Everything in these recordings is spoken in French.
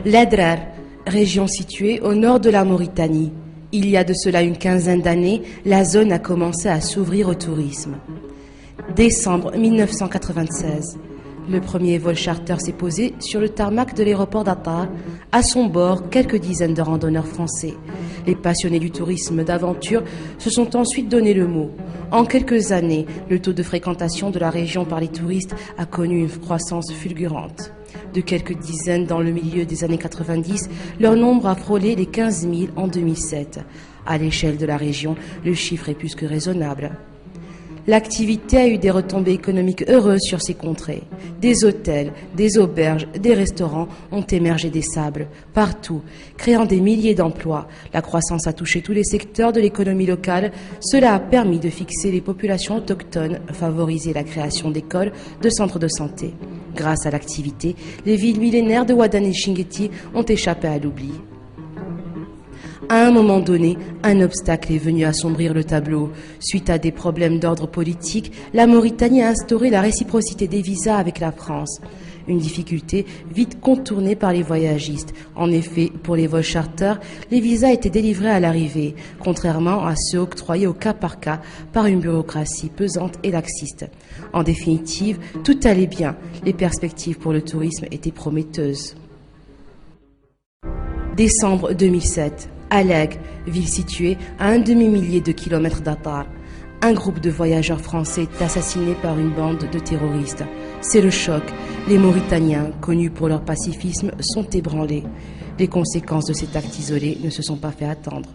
L'Adrar, région située au nord de la Mauritanie. Il y a de cela une quinzaine d'années, la zone a commencé à s'ouvrir au tourisme. Décembre 1996. Le premier vol charter s'est posé sur le tarmac de l'aéroport d'Attar. À son bord, quelques dizaines de randonneurs français. Les passionnés du tourisme d'aventure se sont ensuite donné le mot. En quelques années, le taux de fréquentation de la région par les touristes a connu une croissance fulgurante. De quelques dizaines dans le milieu des années 90, leur nombre a frôlé les 15 000 en 2007. À l'échelle de la région, le chiffre est plus que raisonnable. L'activité a eu des retombées économiques heureuses sur ces contrées. Des hôtels, des auberges, des restaurants ont émergé des sables, partout, créant des milliers d'emplois. La croissance a touché tous les secteurs de l'économie locale. Cela a permis de fixer les populations autochtones, favoriser la création d'écoles, de centres de santé. Grâce à l'activité, les villes millénaires de Ouadane et Chinguetti ont échappé à l'oubli. À un moment donné, un obstacle est venu assombrir le tableau. Suite à des problèmes d'ordre politique, la Mauritanie a instauré la réciprocité des visas avec la France. Une difficulté vite contournée par les voyagistes. En effet, pour les vols charters, les visas étaient délivrés à l'arrivée, contrairement à ceux octroyés au cas par cas par une bureaucratie pesante et laxiste. En définitive, tout allait bien. Les perspectives pour le tourisme étaient prometteuses. Décembre 2007. Aleg, ville située à un demi-millier de kilomètres d'Attar. Un groupe de voyageurs français est assassiné par une bande de terroristes. C'est le choc. Les Mauritaniens, connus pour leur pacifisme, sont ébranlés. Les conséquences de cet acte isolé ne se sont pas fait attendre.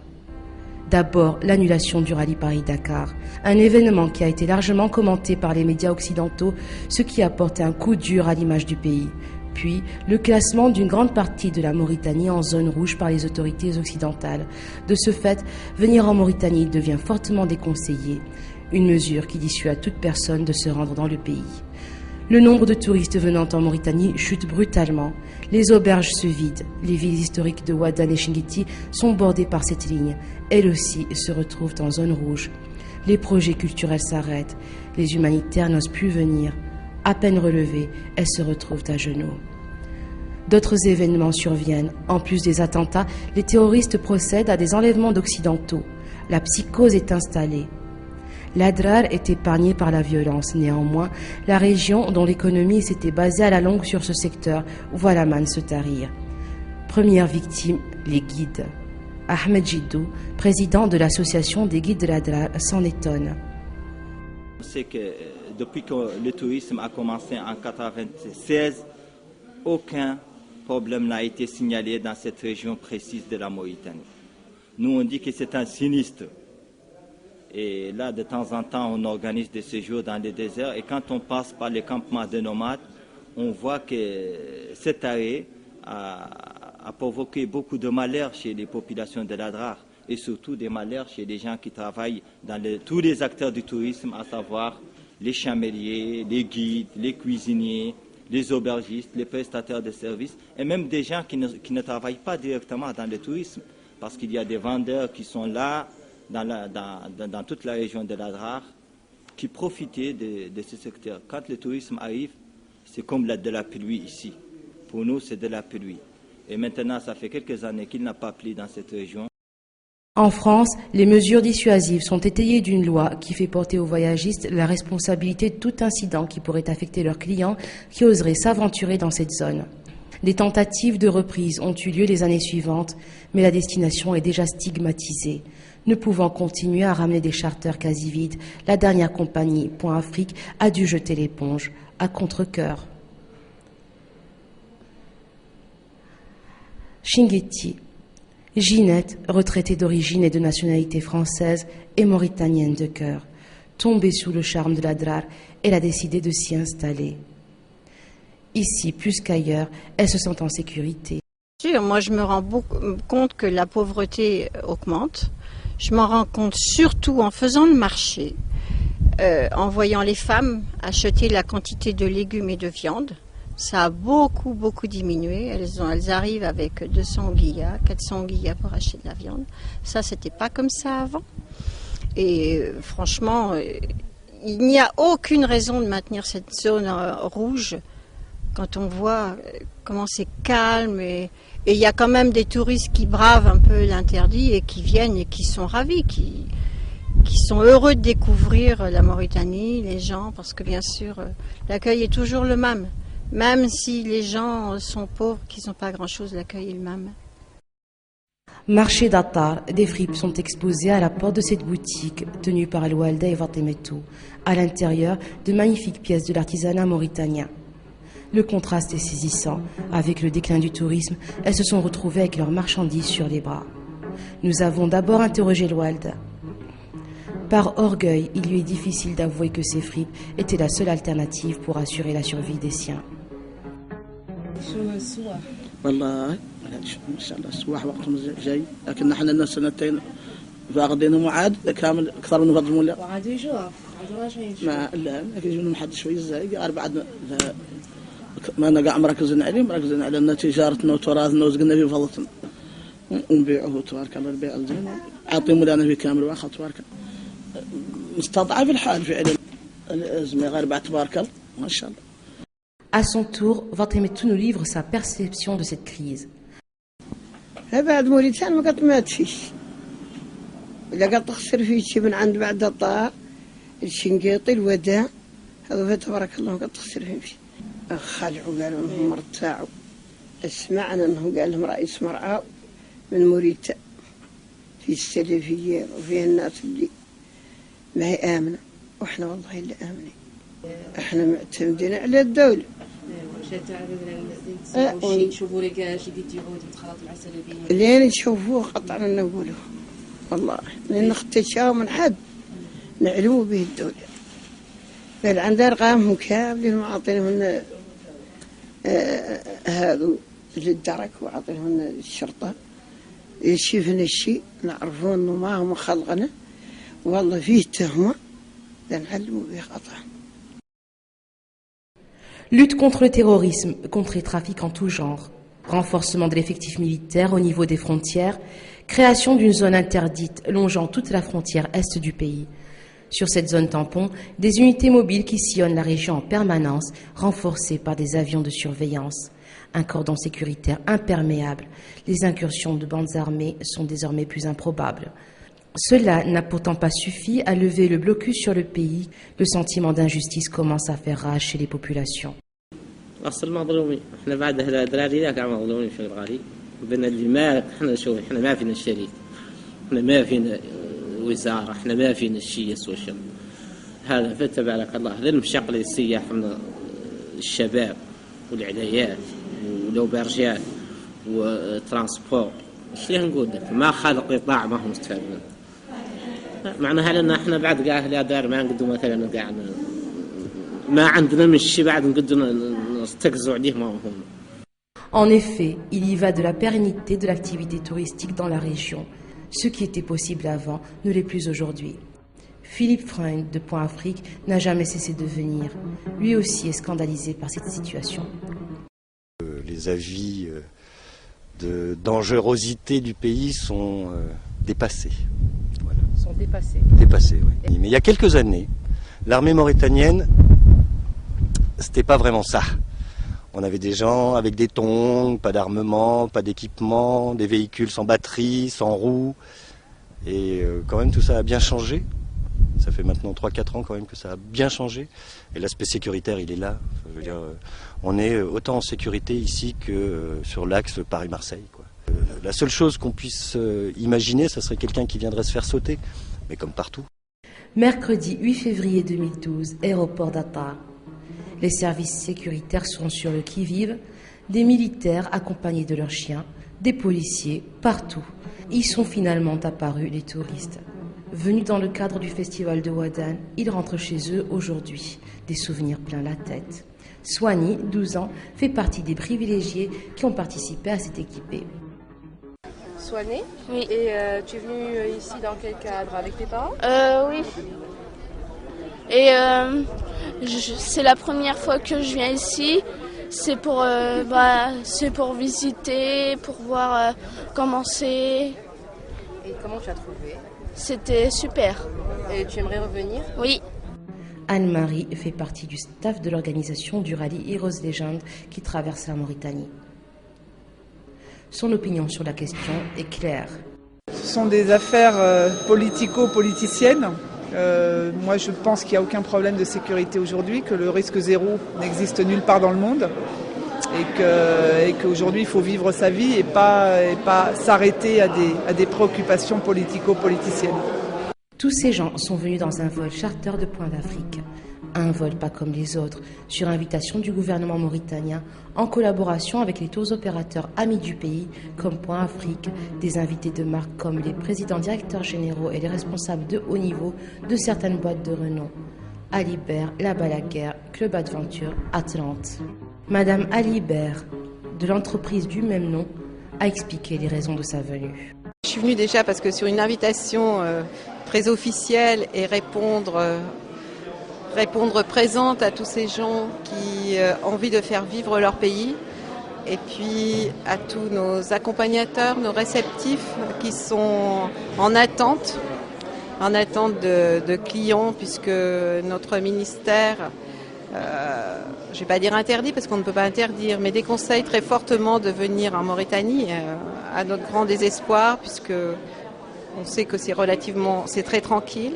D'abord, l'annulation du rallye Paris-Dakar, un événement qui a été largement commenté par les médias occidentaux, ce qui a porté un coup dur à l'image du pays. Puis, le classement d'une grande partie de la Mauritanie en zone rouge par les autorités occidentales. De ce fait, venir en Mauritanie devient fortement déconseillé, une mesure qui dissuade toute personne de se rendre dans le pays. Le nombre de touristes venant en Mauritanie chute brutalement. Les auberges se vident. Les villes historiques de Ouadane et Chinguetti sont bordées par cette ligne. Elles aussi se retrouvent en zone rouge. Les projets culturels s'arrêtent. Les humanitaires n'osent plus venir. À peine relevées, elles se retrouvent à genoux. D'autres événements surviennent. En plus des attentats, les terroristes procèdent à des enlèvements d'occidentaux. La psychose est installée. L'Adrar est épargnée par la violence. Néanmoins, la région dont l'économie s'était basée à la longue sur ce secteur voit la manne se tarir. Première victime, les guides. Ahmed Jidou, président de l'association des guides de l'Adrar, s'en étonne. C'est que depuis que le tourisme a commencé en 1996, aucun problème n'a été signalé dans cette région précise de la Mauritanie. Nous, on dit que c'est un sinistre. Et là, de temps en temps, on organise des séjours dans les déserts. Et quand on passe par les campements de nomades, on voit que cet arrêt a provoqué beaucoup de malheur chez les populations de l'Adrar. Et surtout des malheurs chez les gens qui travaillent dans tous les acteurs du tourisme, à savoir les chameliers, les guides, les cuisiniers, les aubergistes, les prestataires de services, et même des gens qui ne travaillent pas directement dans le tourisme, parce qu'il y a des vendeurs qui sont là, dans toute la région de l'Adrar, qui profitaient de ce secteur. Quand le tourisme arrive, c'est comme de la pluie ici. Pour nous, c'est de la pluie. Et maintenant, ça fait quelques années qu'il n'a pas plu dans cette région. En France, les mesures dissuasives sont étayées d'une loi qui fait porter aux voyagistes la responsabilité de tout incident qui pourrait affecter leurs clients qui oseraient s'aventurer dans cette zone. Des tentatives de reprise ont eu lieu les années suivantes, mais la destination est déjà stigmatisée. Ne pouvant continuer à ramener des charters quasi vides, la dernière compagnie, Point Afrique, a dû jeter l'éponge, à contre-cœur. Chinguetti. Ginette, retraitée d'origine et de nationalité française et mauritanienne de cœur, tombée sous le charme de l'Adrar, elle a décidé de s'y installer. Ici, plus qu'ailleurs, elle se sent en sécurité. Moi, je me rends compte que la pauvreté augmente. Je m'en rends compte surtout en faisant le marché, en voyant les femmes acheter la quantité de légumes et de viande. Ça a beaucoup diminué. Elles arrivent avec 200 guillas, 400 guillas pour acheter de la viande. Ça, c'était pas comme ça avant. Et franchement, il n'y a aucune raison de maintenir cette zone rouge quand on voit comment c'est calme et il y a quand même des touristes qui bravent un peu l'interdit et qui viennent et qui sont ravis, qui sont heureux de découvrir la Mauritanie, les gens, parce que bien sûr, l'accueil est toujours le même. Même si les gens sont pauvres, qu'ils n'ont pas grand-chose, l'accueil est le même. Marché d'Attar, des fripes sont exposées à la porte de cette boutique tenue par Al-Walda et Vatimetou. À l'intérieur, de magnifiques pièces de l'artisanat mauritanien. Le contraste est saisissant. Avec le déclin du tourisme, elles se sont retrouvées avec leurs marchandises sur les bras. Nous avons d'abord interrogé Al-Walda. Par orgueil, il lui est difficile d'avouer que ces fripes étaient la seule alternative pour assurer la survie des siens. والله ما شاء الله السواح وقتهم جاي لكن نحن لنا سنتين فاقدين وعاد كامل اكثر من فضل المولى وعاد يجوا ما لا لكن يجون محد شوي زي بعد ما نقع مركزين على ان تجارتنا وتراثنا وزقنا في فضلتنا ونبيعه تبارك الله البيع الزين عاطين مولانا في كامل واخر تبارك مستضعف الحال فعلا الازمه غير بعد تبارك الله ما شاء الله. À son tour, Vatimetou nous livre sa perception de cette crise. بعد موريتان ما قد مات فيش إلا قد تخسر فيه من عند بعد الطاء الشنقيطي الوداع هذا فتبارك الله قد تخسر فيه خلعوا قالوا انهم مرتاعوا سمعنا انه قال لهم رئيس مرعى من موريتان في السلفيين وفيه الناس اللي ما هي آمنة واحنا والله اللي آمنين احنا معتمدين على الدولة لين يشوفوه قطعنا نقوله والله لان اختشاوا من حد نعلموا به الدولة قال عند ارقامهم كاملين وعاطينهم هذا للدرك وعاطينهم الشرطة يشوفنا الشيء نعرفون انه ما هم خلقنا والله فيه تهمة نعلموا به قطعا. Lutte contre le terrorisme, contre les trafics en tout genre, renforcement de l'effectif militaire au niveau des frontières, création d'une zone interdite longeant toute la frontière est du pays. Sur cette zone tampon, des unités mobiles qui sillonnent la région en permanence, renforcées par des avions de surveillance. Un cordon sécuritaire imperméable. Les incursions de bandes armées sont désormais plus improbables. Cela n'a pourtant pas suffi à lever le blocus sur le pays. Le sentiment d'injustice commence à faire rage chez les populations. أصل مظلومين احنا بعد هالدراري ذاك مظلومين في الغالي بين اللي ما احنا شوف احنا ما فينا الشريك احنا ما فينا وزاره احنا ما فينا الشيء يسوى الشر هذا فتبارك الله للمشقل السياح من الشباب والعليات ولوبرجات وترانسبور ايش نقول لك ما خلق قطاع ما هم مستفيدين معناها لان احنا بعد قاعد لا دار ما نقدر مثلا قاعد ما عندنا من الشيء بعد نقدر نستكزوا عليه ما هم. En effet, il y va de la pérennité de l'activité touristique dans la région. Ce qui était possible avant ne l'est plus aujourd'hui. Philippe Freund de Point Afrique n'a jamais cessé de venir. Lui aussi est scandalisé par cette situation. Les avis de dangerosité du pays sont dépassés. Voilà. Sont dépassés. Dépassés, oui. Mais il y a quelques années, l'armée mauritanienne, c'était pas vraiment ça. On avait des gens avec des tongs, pas d'armement, pas d'équipement, des véhicules sans batterie, sans roues. Et quand même tout ça a bien changé. Ça fait maintenant 3-4 ans quand même que ça a bien changé. Et l'aspect sécuritaire, il est là. Je veux dire, on est autant en sécurité ici que sur l'axe Paris-Marseille, quoi. La seule chose qu'on puisse imaginer, ça serait quelqu'un qui viendrait se faire sauter. Mais comme partout. Mercredi 8 février 2012, aéroport d'Attar. Les services sécuritaires sont sur le qui-vive, des militaires accompagnés de leurs chiens, des policiers, partout. Y sont finalement apparus les touristes. Venus dans le cadre du festival de Wadan, ils rentrent chez eux aujourd'hui, des souvenirs plein la tête. Swani, 12 ans, fait partie des privilégiés qui ont participé à cette équipée. Swani ? Oui. Et tu es venue ici dans quel cadre ? Avec tes parents ? Oui. Et c'est la première fois que je viens ici. C'est pour visiter, pour voir comment c'est. Et comment tu as trouvé ? C'était super. Et tu aimerais revenir ? Oui. Anne-Marie fait partie du staff de l'organisation du rallye Heroes Legend qui traverse la Mauritanie. Son opinion sur la question est claire. Ce sont des affaires politico-politiciennes. Moi, je pense qu'il n'y a aucun problème de sécurité aujourd'hui, que le risque zéro n'existe nulle part dans le monde et qu'aujourd'hui, il faut vivre sa vie et pas s'arrêter à des préoccupations politico-politiciennes. Tous ces gens sont venus dans un vol charter de Point d'Afrique. Un vol pas comme les autres, sur invitation du gouvernement mauritanien, en collaboration avec les tours opérateurs amis du pays, comme Point Afrique, des invités de marque comme les présidents directeurs généraux et les responsables de haut niveau de certaines boîtes de renom. Alibert, La Balaguère, Club Adventure, Atlante. Madame Alibert, de l'entreprise du même nom, a expliqué les raisons de sa venue. Je suis venue déjà parce que sur une invitation très officielle et répondre présente à tous ces gens qui ont envie de faire vivre leur pays, et puis à tous nos accompagnateurs, nos réceptifs qui sont en attente de clients, puisque notre ministère, je ne vais pas dire interdit parce qu'on ne peut pas interdire, mais déconseille très fortement de venir en Mauritanie, à notre grand désespoir, puisque on sait que c'est très tranquille.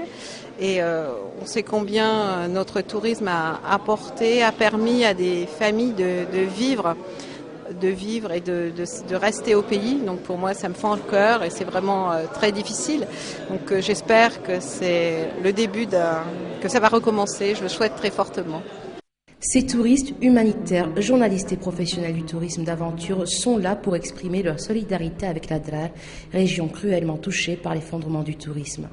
Et on sait combien notre tourisme a permis à des familles de vivre et de rester au pays. Donc pour moi, ça me fend le cœur et c'est vraiment très difficile. Donc j'espère que c'est le début que ça va recommencer. Je le souhaite très fortement. Ces touristes humanitaires, journalistes et professionnels du tourisme d'aventure sont là pour exprimer leur solidarité avec la Drar, région cruellement touchée par l'effondrement du tourisme.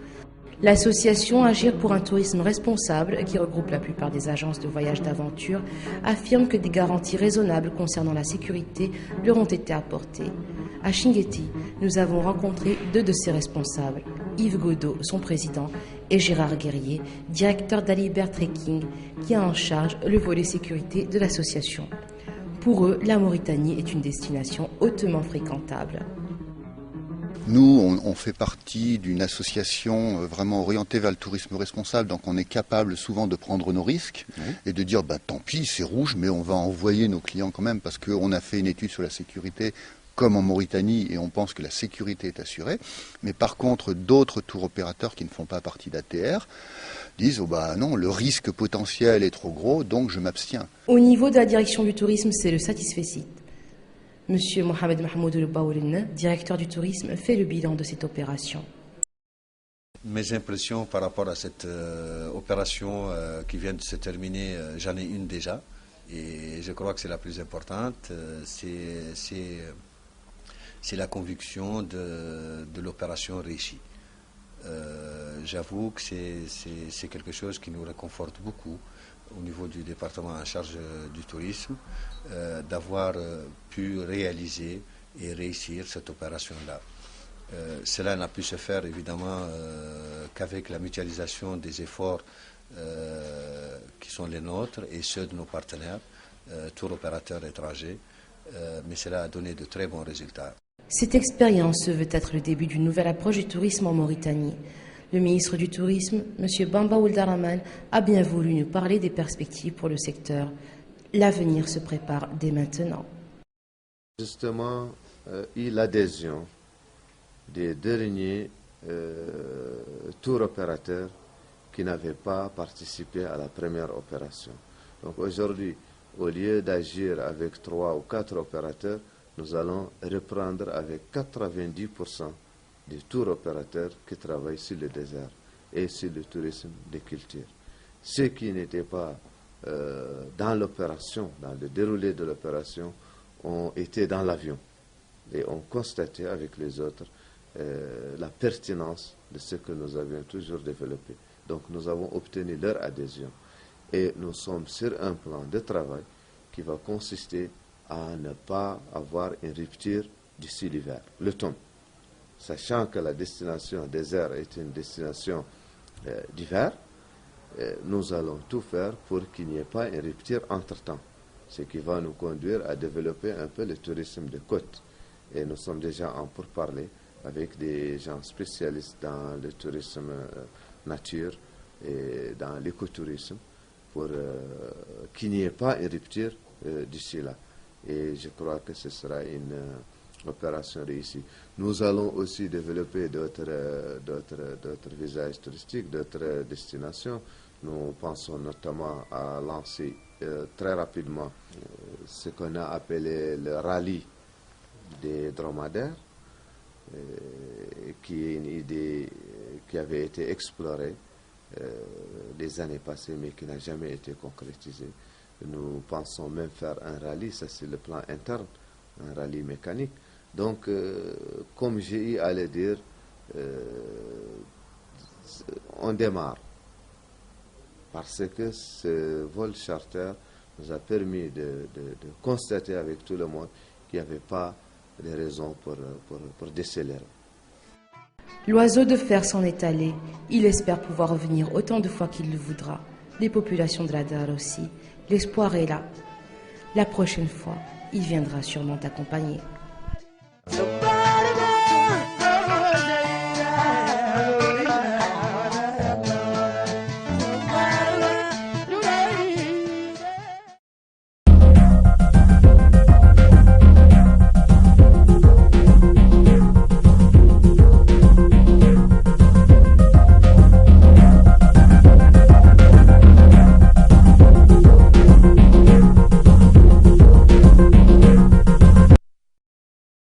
L'association Agir pour un tourisme responsable, qui regroupe la plupart des agences de voyage d'aventure, affirme que des garanties raisonnables concernant la sécurité leur ont été apportées. À Chinguetti, nous avons rencontré deux de ces responsables, Yves Godot, son président, et Gérard Guerrier, directeur d'Alibert Trekking, qui a en charge le volet sécurité de l'association. Pour eux, la Mauritanie est une destination hautement fréquentable. Nous, on fait partie d'une association vraiment orientée vers le tourisme responsable, donc on est capable souvent de prendre nos risques et de dire tant pis, c'est rouge, mais on va envoyer nos clients quand même parce qu'on a fait une étude sur la sécurité comme en Mauritanie et on pense que la sécurité est assurée. Mais par contre, d'autres tours opérateurs qui ne font pas partie d'ATR disent non, le risque potentiel est trop gros, donc je m'abstiens. Au niveau de la direction du tourisme, c'est le satisfecit. Monsieur Mohamed Mahmoud El-Baoulin, directeur du tourisme, fait le bilan de cette opération. Mes impressions par rapport à cette opération qui vient de se terminer, j'en ai une déjà. Et je crois que c'est la plus importante. C'est la conviction de l'opération réussie. J'avoue que c'est quelque chose qui nous réconforte beaucoup au niveau du département en charge du tourisme, d'avoir pu réaliser et réussir cette opération-là. Cela n'a pu se faire évidemment qu'avec la mutualisation des efforts qui sont les nôtres et ceux de nos partenaires, tour opérateurs étrangers, mais cela a donné de très bons résultats. Cette expérience se veut être le début d'une nouvelle approche du tourisme en Mauritanie. Le ministre du Tourisme, M. Bamba Ould-Arrahmane, a bien voulu nous parler des perspectives pour le secteur. L'avenir se prépare dès maintenant. Justement, l'adhésion des derniers tour opérateurs qui n'avaient pas participé à la première opération. Donc aujourd'hui, au lieu d'agir avec 3 ou 4 opérateurs, nous allons reprendre avec 90% des tours opérateurs qui travaillent sur le désert et sur le tourisme de culture. Ceux qui n'étaient pas dans l'opération, dans le déroulé de l'opération, ont été dans l'avion et ont constaté avec les autres la pertinence de ce que nous avions toujours développé. Donc nous avons obtenu leur adhésion et nous sommes sur un plan de travail qui va consister à ne pas avoir une rupture d'ici l'hiver, l'automne. Sachant que la destination désert est une destination d'hiver, nous allons tout faire pour qu'il n'y ait pas une rupture entre-temps, ce qui va nous conduire à développer un peu le tourisme de côte. Et nous sommes déjà en pourparlers avec des gens spécialistes dans le tourisme nature et dans l'écotourisme pour qu'il n'y ait pas une rupture d'ici là. Et je crois que ce sera une opération réussie. Nous allons aussi développer d'autres visages touristiques, d'autres destinations. Nous pensons notamment à lancer très rapidement ce qu'on a appelé le rallye des dromadaires, qui est une idée qui avait été explorée des années passées mais qui n'a jamais été concrétisée. Nous pensons même faire un rallye, ça c'est le plan interne, un rallye mécanique. Donc, comme j'ai eu à le dire, on démarre. Parce que ce vol charter nous a permis de constater avec tout le monde qu'il n'y avait pas de raison pour décélérer. L'oiseau de fer s'en est allé. Il espère pouvoir revenir autant de fois qu'il le voudra. Les populations de la Dar aussi. L'espoir est là. La prochaine fois, il viendra sûrement t'accompagner.